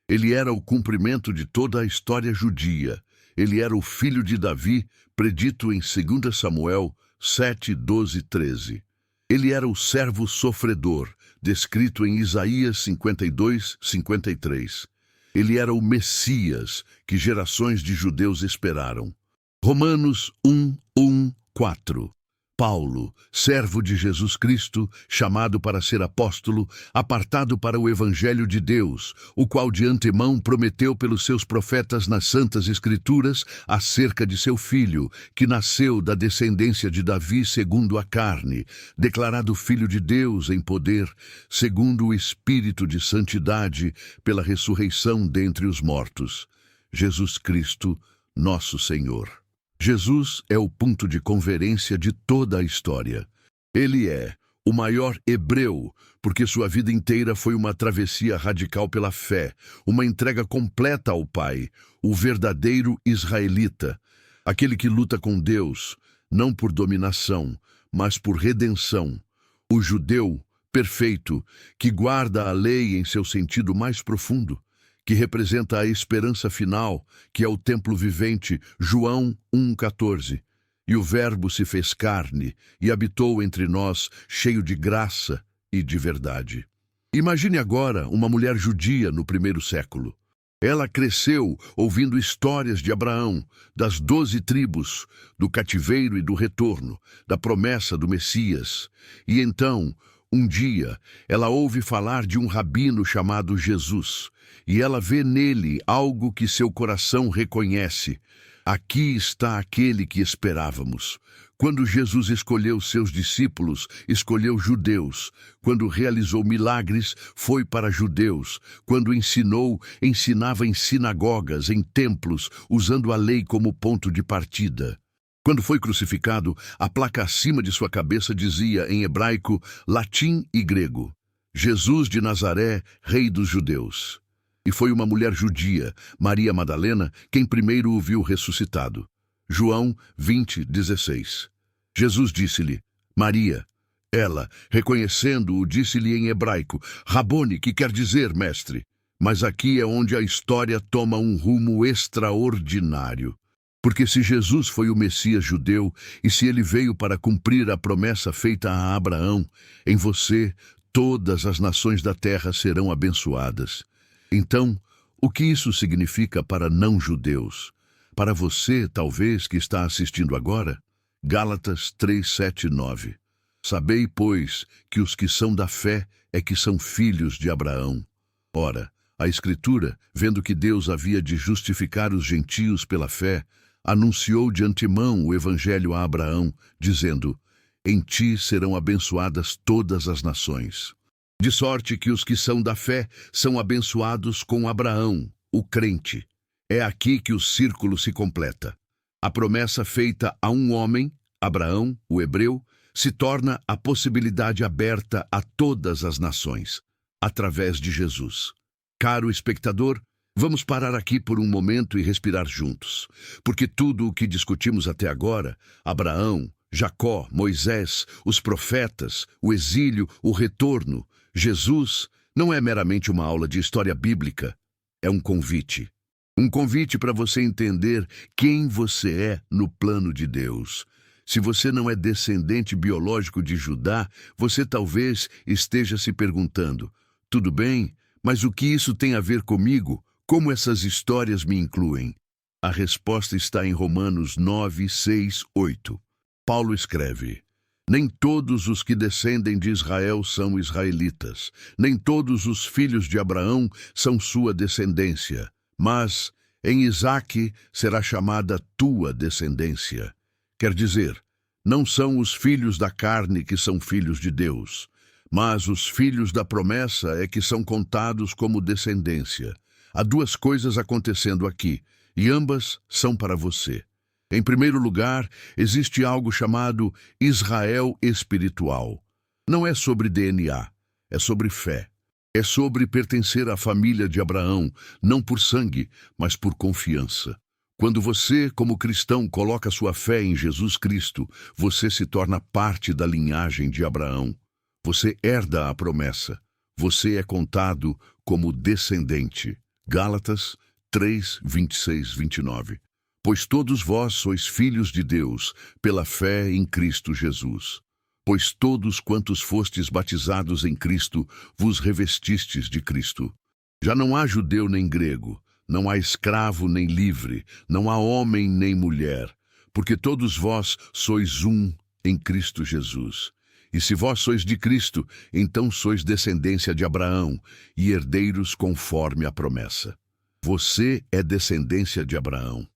Ele era o cumprimento de toda a história judia. Ele era o filho de Davi, predito em 2 Samuel 7, 12, 13. Ele era o servo sofredor, descrito em Isaías 52, 53. Ele era o Messias, que gerações de judeus esperaram. Romanos 1, 1, 4. Paulo, servo de Jesus Cristo, chamado para ser apóstolo, apartado para o Evangelho de Deus, o qual de antemão prometeu pelos seus profetas nas Santas Escrituras acerca de seu filho, que nasceu da descendência de Davi segundo a carne, declarado Filho de Deus em poder, segundo o Espírito de santidade, pela ressurreição dentre os mortos. Jesus Cristo, nosso Senhor. Jesus é o ponto de convergência de toda a história. Ele é o maior hebreu, porque sua vida inteira foi uma travessia radical pela fé, uma entrega completa ao Pai, o verdadeiro israelita, aquele que luta com Deus, não por dominação, mas por redenção. O judeu perfeito, que guarda a lei em seu sentido mais profundo, que representa a esperança final, que é o templo vivente, João 1,14. E o Verbo se fez carne e habitou entre nós, cheio de graça e de verdade. Imagine agora uma mulher judia no primeiro século. Ela cresceu ouvindo histórias de Abraão, das 12 tribos, do cativeiro e do retorno, da promessa do Messias. E então, um dia, ela ouve falar de um rabino chamado Jesus, e ela vê nele algo que seu coração reconhece. Aqui está aquele que esperávamos. Quando Jesus escolheu seus discípulos, escolheu judeus. Quando realizou milagres, foi para judeus. Quando ensinou, ensinava em sinagogas, em templos, usando a lei como ponto de partida. Quando foi crucificado, a placa acima de sua cabeça dizia, em hebraico, latim e grego, Jesus de Nazaré, Rei dos Judeus. E foi uma mulher judia, Maria Madalena, quem primeiro o viu ressuscitado. João 20, 16. Jesus disse-lhe, Maria. Ela, reconhecendo-o, disse-lhe em hebraico, Rabone, que quer dizer, mestre. Mas aqui é onde a história toma um rumo extraordinário. Porque se Jesus foi o Messias judeu, e se ele veio para cumprir a promessa feita a Abraão, em você todas as nações da terra serão abençoadas. Então, o que isso significa para não-judeus? Para você, talvez, que está assistindo agora? Gálatas 3, 7 e 9. Sabei, pois, que os que são da fé é que são filhos de Abraão. Ora, a Escritura, vendo que Deus havia de justificar os gentios pela fé, anunciou de antemão o Evangelho a Abraão, dizendo, em ti serão abençoadas todas as nações. De sorte que os que são da fé são abençoados com Abraão, o crente. É aqui que o círculo se completa. A promessa feita a um homem, Abraão, o hebreu, se torna a possibilidade aberta a todas as nações, através de Jesus. Caro espectador, vamos parar aqui por um momento e respirar juntos, porque tudo o que discutimos até agora, Abraão, Jacó, Moisés, os profetas, o exílio, o retorno, Jesus, não é meramente uma aula de história bíblica, é um convite. Um convite para você entender quem você é no plano de Deus. Se você não é descendente biológico de Judá, você talvez esteja se perguntando, tudo bem, mas o que isso tem a ver comigo? Como essas histórias me incluem? A resposta está em Romanos 9, 6, 8. Paulo escreve, nem todos os que descendem de Israel são israelitas, nem todos os filhos de Abraão são sua descendência, mas em Isaque será chamada tua descendência. Quer dizer, não são os filhos da carne que são filhos de Deus, mas os filhos da promessa é que são contados como descendência. Há duas coisas acontecendo aqui, e ambas são para você. Em primeiro lugar, existe algo chamado Israel espiritual. Não é sobre DNA, é sobre fé. É sobre pertencer à família de Abraão, não por sangue, mas por confiança. Quando você, como cristão, coloca sua fé em Jesus Cristo, você se torna parte da linhagem de Abraão. Você herda a promessa. Você é contado como descendente. Gálatas 3, 26, 29. Pois todos vós sois filhos de Deus, pela fé em Cristo Jesus. Pois todos quantos fostes batizados em Cristo, vos revestistes de Cristo. Já não há judeu nem grego, não há escravo nem livre, não há homem nem mulher, porque todos vós sois um em Cristo Jesus. E se vós sois de Cristo, então sois descendência de Abraão e herdeiros conforme a promessa. Você é descendência de Abraão.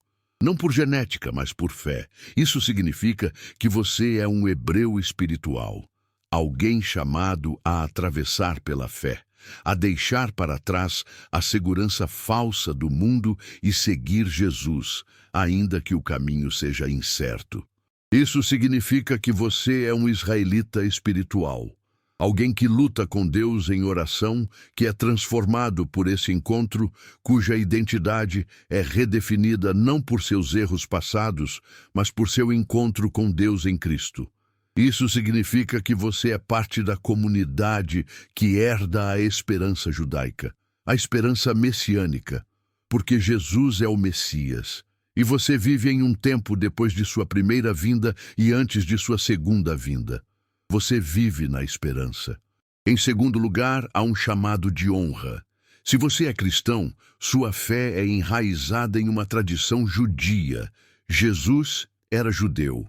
Não por genética, mas por fé. Isso significa que você é um hebreu espiritual, alguém chamado a atravessar pela fé, a deixar para trás a segurança falsa do mundo e seguir Jesus, ainda que o caminho seja incerto. Isso significa que você é um israelita espiritual, alguém que luta com Deus em oração, que é transformado por esse encontro, cuja identidade é redefinida não por seus erros passados, mas por seu encontro com Deus em Cristo. Isso significa que você é parte da comunidade que herda a esperança judaica, a esperança messiânica, porque Jesus é o Messias. E você vive em um tempo depois de sua primeira vinda e antes de sua segunda vinda. Você vive na esperança. Em segundo lugar, há um chamado de honra. Se você é cristão, sua fé é enraizada em uma tradição judia. Jesus era judeu.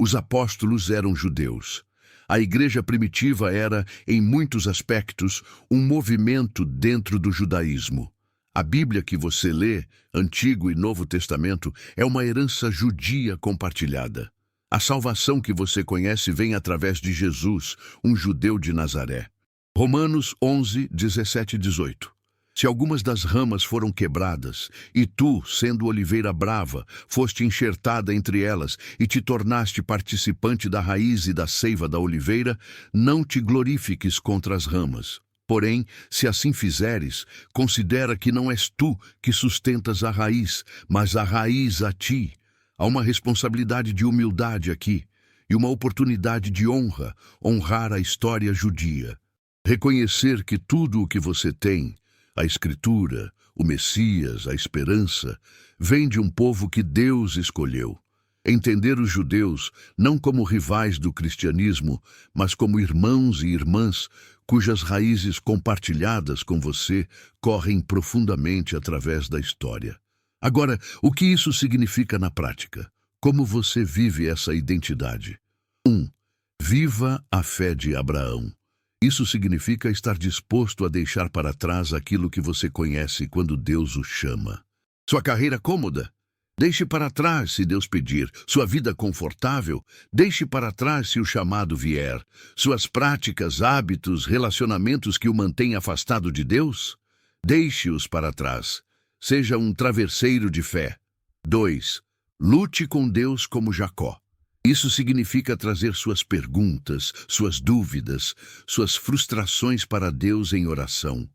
Os apóstolos eram judeus. A igreja primitiva era, em muitos aspectos, um movimento dentro do judaísmo. A Bíblia que você lê, Antigo e Novo Testamento, é uma herança judia compartilhada. A salvação que você conhece vem através de Jesus, um judeu de Nazaré. Romanos 11, 17 e 18. Se algumas das ramas foram quebradas, e tu, sendo oliveira brava, foste enxertada entre elas e te tornaste participante da raiz e da seiva da oliveira, não te glorifiques contra as ramas. Porém, se assim fizeres, considera que não és tu que sustentas a raiz, mas a raiz a ti. Há uma responsabilidade de humildade aqui e uma oportunidade de honra, honrar a história judia. Reconhecer que tudo o que você tem, a Escritura, o Messias, a esperança, vem de um povo que Deus escolheu. Entender os judeus não como rivais do cristianismo, mas como irmãos e irmãs cujas raízes compartilhadas com você correm profundamente através da história. Agora, o que isso significa na prática? Como você vive essa identidade? 1. Viva a fé de Abraão. Isso significa estar disposto a deixar para trás aquilo que você conhece quando Deus o chama. Sua carreira cômoda? Deixe para trás se Deus pedir. Sua vida confortável? Deixe para trás se o chamado vier. Suas práticas, hábitos, relacionamentos que o mantêm afastado de Deus? Deixe-os para trás. Seja um travesseiro de fé. 2. Lute com Deus como Jacó. Isso significa trazer suas perguntas, suas dúvidas, suas frustrações para Deus em oração.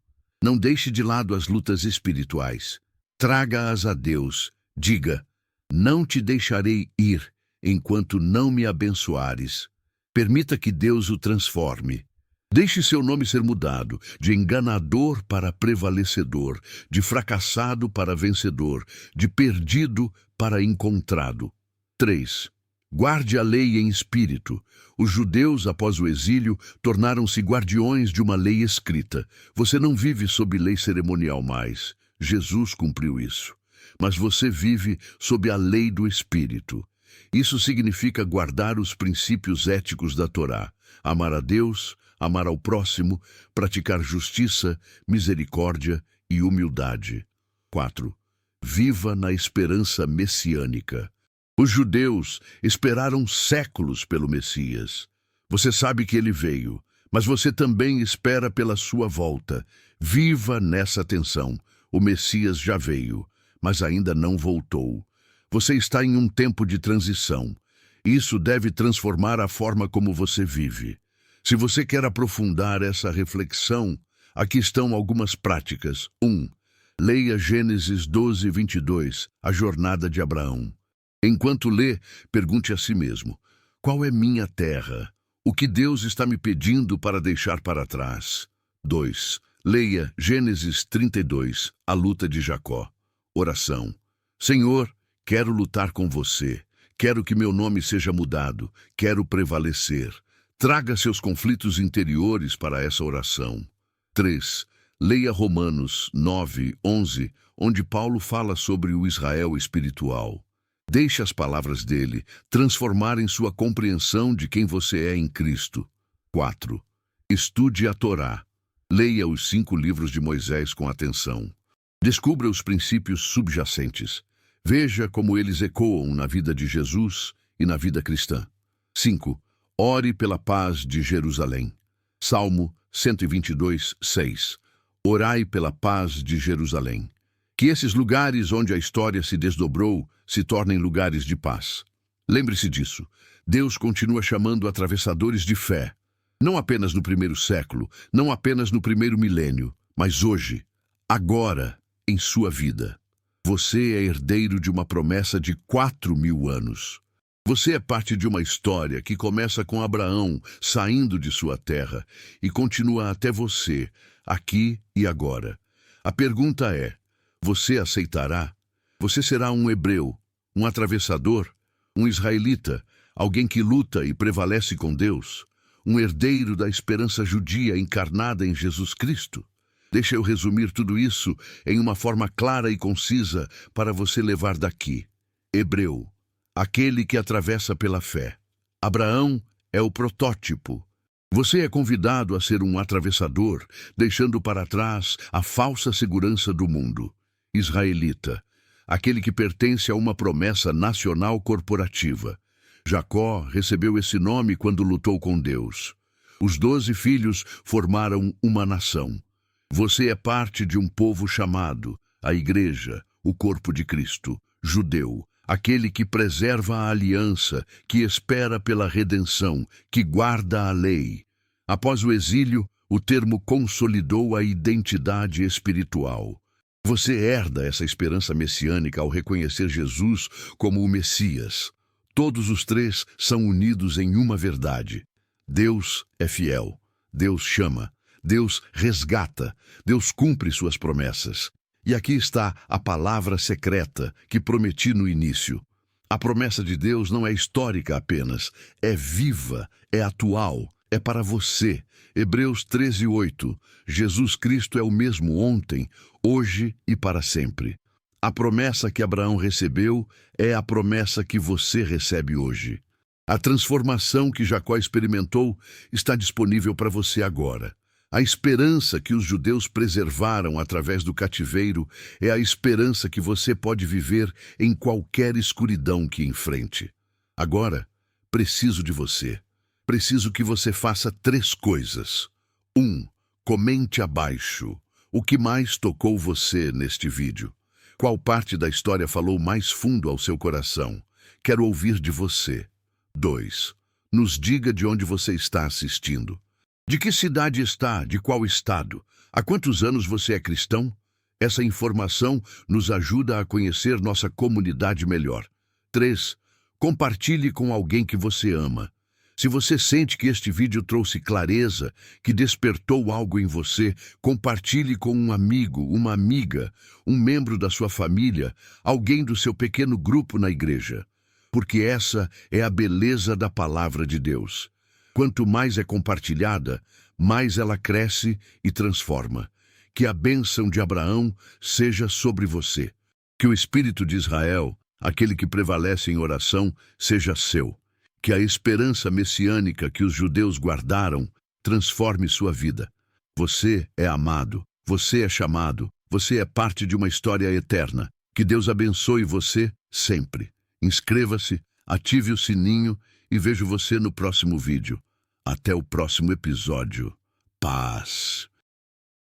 Não deixe de lado as lutas espirituais. Traga-as a Deus. Diga, não te deixarei ir enquanto não me abençoares. Permita que Deus o transforme. Deixe seu nome ser mudado, de enganador para prevalecedor, de fracassado para vencedor, de perdido para encontrado. 3. Guarde a lei em espírito. Os judeus, após o exílio, tornaram-se guardiões de uma lei escrita. Você não vive sob lei cerimonial mais. Jesus cumpriu isso. Mas você vive sob a lei do Espírito. Isso significa guardar os princípios éticos da Torá, amar a Deus, amar ao próximo, praticar justiça, misericórdia e humildade. 4. Viva na esperança messiânica. Os judeus esperaram séculos pelo Messias. Você sabe que ele veio, mas você também espera pela sua volta. Viva nessa tensão. O Messias já veio, mas ainda não voltou. Você está em um tempo de transição. Isso deve transformar a forma como você vive. Se você quer aprofundar essa reflexão, aqui estão algumas práticas. 1. Leia Gênesis 12, 22, a jornada de Abraão. Enquanto lê, pergunte a si mesmo: qual é minha terra? O que Deus está me pedindo para deixar para trás? 2. Leia Gênesis 32, a luta de Jacó. Oração. Senhor, quero lutar com você. Quero que meu nome seja mudado. Quero prevalecer. Traga seus conflitos interiores para essa oração. 3. Leia Romanos 9, 11, onde Paulo fala sobre o Israel espiritual. Deixe as palavras dele transformarem sua compreensão de quem você é em Cristo. 4. Estude a Torá. Leia os 5 livros de Moisés com atenção. Descubra os princípios subjacentes. Veja como eles ecoam na vida de Jesus e na vida cristã. 5. Ore pela paz de Jerusalém. Salmo 122, 6. Orai pela paz de Jerusalém. Que esses lugares onde a história se desdobrou se tornem lugares de paz. Lembre-se disso. Deus continua chamando atravessadores de fé. Não apenas no primeiro século, não apenas no primeiro milênio, mas hoje, agora, em sua vida. Você é herdeiro de uma promessa de 4.000 anos. Você é parte de uma história que começa com Abraão saindo de sua terra e continua até você, aqui e agora. A pergunta é: você aceitará? Você será um hebreu, um atravessador, um israelita, alguém que luta e prevalece com Deus, um herdeiro da esperança judia encarnada em Jesus Cristo? Deixa eu resumir tudo isso em uma forma clara e concisa para você levar daqui. Hebreu, aquele que atravessa pela fé. Abraão é o protótipo. Você é convidado a ser um atravessador, deixando para trás a falsa segurança do mundo. Israelita, aquele que pertence a uma promessa nacional corporativa. Jacó recebeu esse nome quando lutou com Deus. Os 12 filhos formaram uma nação. Você é parte de um povo chamado, a Igreja, o corpo de Cristo, judeu, aquele que preserva a aliança, que espera pela redenção, que guarda a lei. Após o exílio, o termo consolidou a identidade espiritual. Você herda essa esperança messiânica ao reconhecer Jesus como o Messias. Todos os 3 são unidos em uma verdade. Deus é fiel. Deus chama. Deus resgata. Deus cumpre suas promessas. E aqui está a palavra secreta que prometi no início. A promessa de Deus não é histórica apenas. É viva, é atual, é para você. Hebreus 13, 8. Jesus Cristo é o mesmo ontem, hoje e para sempre. A promessa que Abraão recebeu é a promessa que você recebe hoje. A transformação que Jacó experimentou está disponível para você agora. A esperança que os judeus preservaram através do cativeiro é a esperança que você pode viver em qualquer escuridão que enfrente. Agora, preciso de você. Preciso que você faça 3 coisas. 1. Comente abaixo. O que mais tocou você neste vídeo? Qual parte da história falou mais fundo ao seu coração? Quero ouvir de você. 2. Nos diga de onde você está assistindo. De que cidade está? De qual estado? Há quantos anos você é cristão? Essa informação nos ajuda a conhecer nossa comunidade melhor. 3. Compartilhe com alguém que você ama. Se você sente que este vídeo trouxe clareza, que despertou algo em você, compartilhe com um amigo, uma amiga, um membro da sua família, alguém do seu pequeno grupo na igreja. Porque essa é a beleza da palavra de Deus. Quanto mais é compartilhada, mais ela cresce e transforma. Que a bênção de Abraão seja sobre você. Que o Espírito de Israel, aquele que prevalece em oração, seja seu. Que a esperança messiânica que os judeus guardaram transforme sua vida. Você é amado, você é chamado, você é parte de uma história eterna. Que Deus abençoe você sempre. Inscreva-se, ative o sininho e vejo você no próximo vídeo. Até o próximo episódio. Paz.